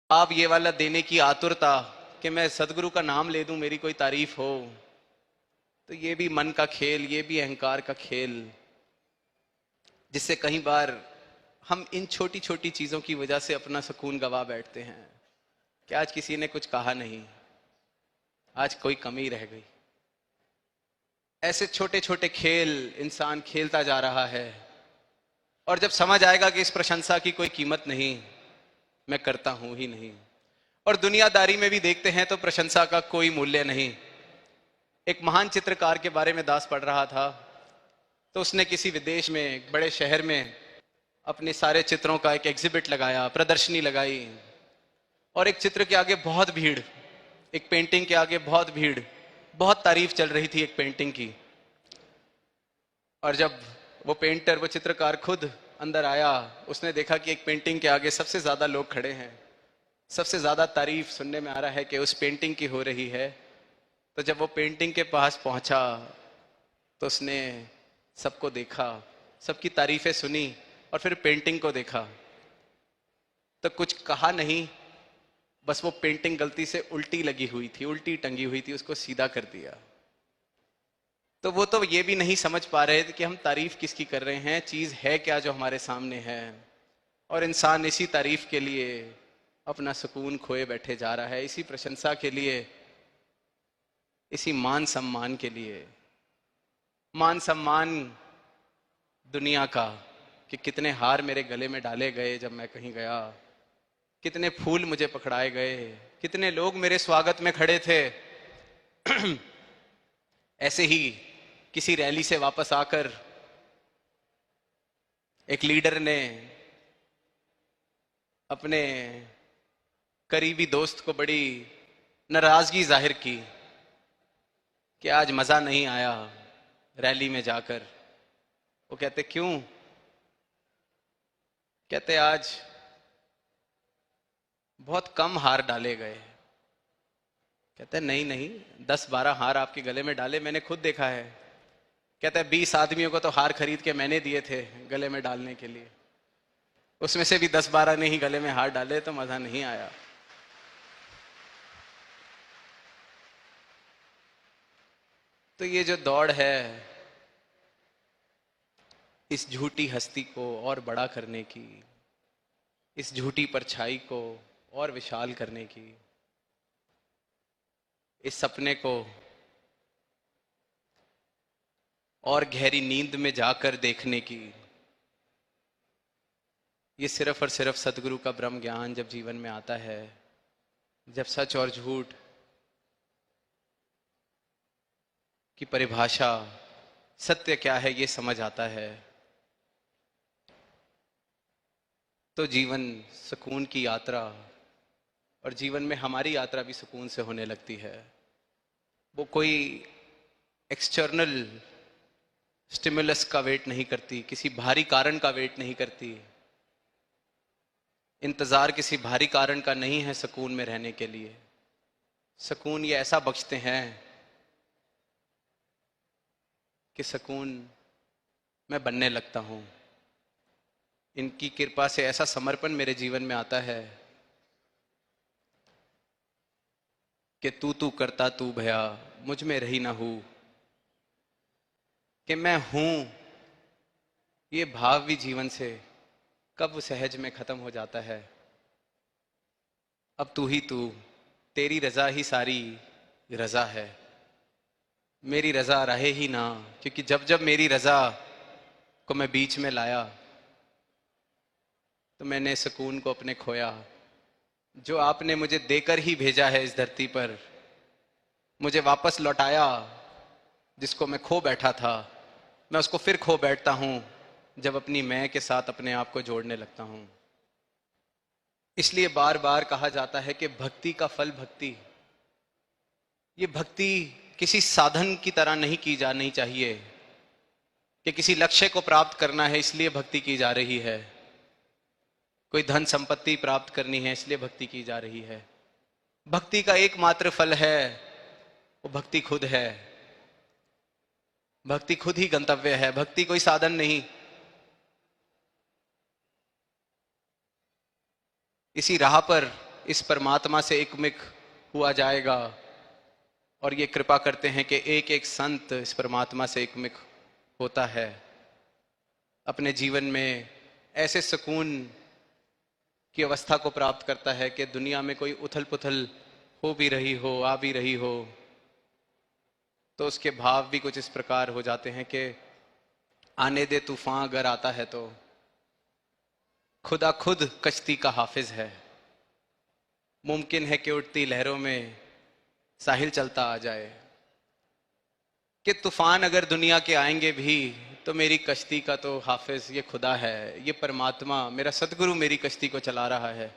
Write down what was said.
आप ये वाला देने की आतुरता कि मैं सदगुरु का नाम ले दूं, मेरी कोई तारीफ हो, तो ये भी मन का खेल, ये भी अहंकार का खेल, जिससे कई बार हम इन छोटी छोटी चीजों की वजह से अपना सुकून गवा बैठते हैं कि आज किसी ने कुछ कहा नहीं, आज कोई कमी रह गई। ऐसे छोटे छोटे खेल इंसान खेलता जा रहा है, और जब समझ आएगा कि इस प्रशंसा की कोई कीमत नहीं, मैं करता हूं ही नहीं। और दुनियादारी में भी देखते हैं तो प्रशंसा का कोई मूल्य नहीं। एक महान चित्रकार के बारे में दास पढ़ रहा था, तो उसने किसी विदेश में एक बड़े शहर में अपने सारे चित्रों का एक एग्जिबिट लगाया, प्रदर्शनी लगाई, और एक चित्र के आगे बहुत भीड़, एक पेंटिंग के आगे बहुत भीड़, बहुत तारीफ चल रही थी एक पेंटिंग की। और जब वो पेंटर, वो चित्रकार खुद अंदर आया, उसने देखा कि एक पेंटिंग के आगे सबसे ज्यादा लोग खड़े हैं, सबसे ज्यादा तारीफ सुनने में आ रहा है कि उस पेंटिंग की हो रही है। तो जब वो पेंटिंग के पास पहुंचा तो उसने सबको देखा, सबकी तारीफें सुनी, और फिर पेंटिंग को देखा तो कुछ कहा नहीं, बस वो पेंटिंग गलती से उल्टी लगी हुई थी, उल्टी टंगी हुई थी, उसको सीधा कर दिया। तो वो तो ये भी नहीं समझ पा रहे थे कि हम तारीफ किसकी कर रहे हैं, चीज है क्या जो हमारे सामने है। और इंसान इसी तारीफ के लिए अपना सुकून खोए बैठे जा रहा है, इसी प्रशंसा के लिए, इसी मान सम्मान के लिए। मान सम्मान दुनिया का, कि कितने हार मेरे गले में डाले गए जब मैं कहीं गया, कितने फूल मुझे पकड़ाए गए, कितने लोग मेरे स्वागत में खड़े थे। ऐसे ही किसी रैली से वापस आकर एक लीडर ने अपने करीबी दोस्त को बड़ी नाराजगी जाहिर की कि आज मजा नहीं आया रैली में जाकर। वो कहते क्यों? कहते आज बहुत कम हार डाले गए। कहते नहीं नहीं, 10-12 हार आपके गले में डाले, मैंने खुद देखा है। कहते 20 आदमियों को तो हार खरीद के मैंने दिए थे गले में डालने के लिए, उसमें से भी 10-12 ने ही गले में हार डाले, तो मजा नहीं आया। तो ये जो दौड़ है इस झूठी हस्ती को और बड़ा करने की, इस झूठी परछाई को और विशाल करने की, इस सपने को और गहरी नींद में जाकर देखने की, ये सिर्फ और सिर्फ सदगुरु का ब्रह्म ज्ञान जब जीवन में आता है, जब सच और झूठ की परिभाषा, सत्य क्या है ये समझ आता है, तो जीवन सुकून की यात्रा, और जीवन में हमारी यात्रा भी सुकून से होने लगती है। वो कोई एक्सटर्नल स्टिमुलस का वेट नहीं करती, किसी भारी कारण का वेट नहीं करती। इंतजार किसी भारी कारण का नहीं है सुकून में रहने के लिए। सुकून ये ऐसा बख्शते हैं कि सुकून मैं बनने लगता हूं। इनकी कृपा से ऐसा समर्पण मेरे जीवन में आता है कि तू करता तू भया मुझ में रही ना हूं, कि मैं हूं ये भाव भी जीवन से कब सहज में खत्म हो जाता है। अब तू ही तू, तेरी रजा ही सारी रजा है, मेरी रजा रहे ही ना। क्योंकि जब जब मेरी रजा को मैं बीच में लाया तो मैंने सुकून को अपने खोया। जो आपने मुझे देकर ही भेजा है इस धरती पर, मुझे वापस लौटाया, जिसको मैं खो बैठा था, मैं उसको फिर खो बैठता हूं जब अपनी मैं के साथ अपने आप को जोड़ने लगता हूं। इसलिए बार बार कहा जाता है कि भक्ति का फल भक्ति। ये भक्ति किसी साधन की तरह नहीं की जानी चाहिए कि किसी लक्ष्य को प्राप्त करना है इसलिए भक्ति की जा रही है, कोई धन संपत्ति प्राप्त करनी है इसलिए भक्ति की जा रही है। भक्ति का एकमात्र फल है, वो भक्ति खुद है। भक्ति खुद ही गंतव्य है, भक्ति कोई साधन नहीं। इसी राह पर इस परमात्मा से एकमिक हुआ जाएगा। और ये कृपा करते हैं कि एक एक संत इस परमात्मा से एकमिक होता है, अपने जीवन में ऐसे सुकून की अवस्था को प्राप्त करता है कि दुनिया में कोई उथल पुथल हो भी रही हो, आ भी रही हो, तो उसके भाव भी कुछ इस प्रकार हो जाते हैं कि आने दे तूफान अगर आता है तो खुदा खुद कश्ती का हाफिज है। मुमकिन है कि उठती लहरों में साहिल चलता आ जाए, कि तूफान अगर दुनिया के आएंगे भी तो मेरी कश्ती का तो हाफिज ये खुदा है, ये परमात्मा मेरा सदगुरु मेरी कश्ती को चला रहा है।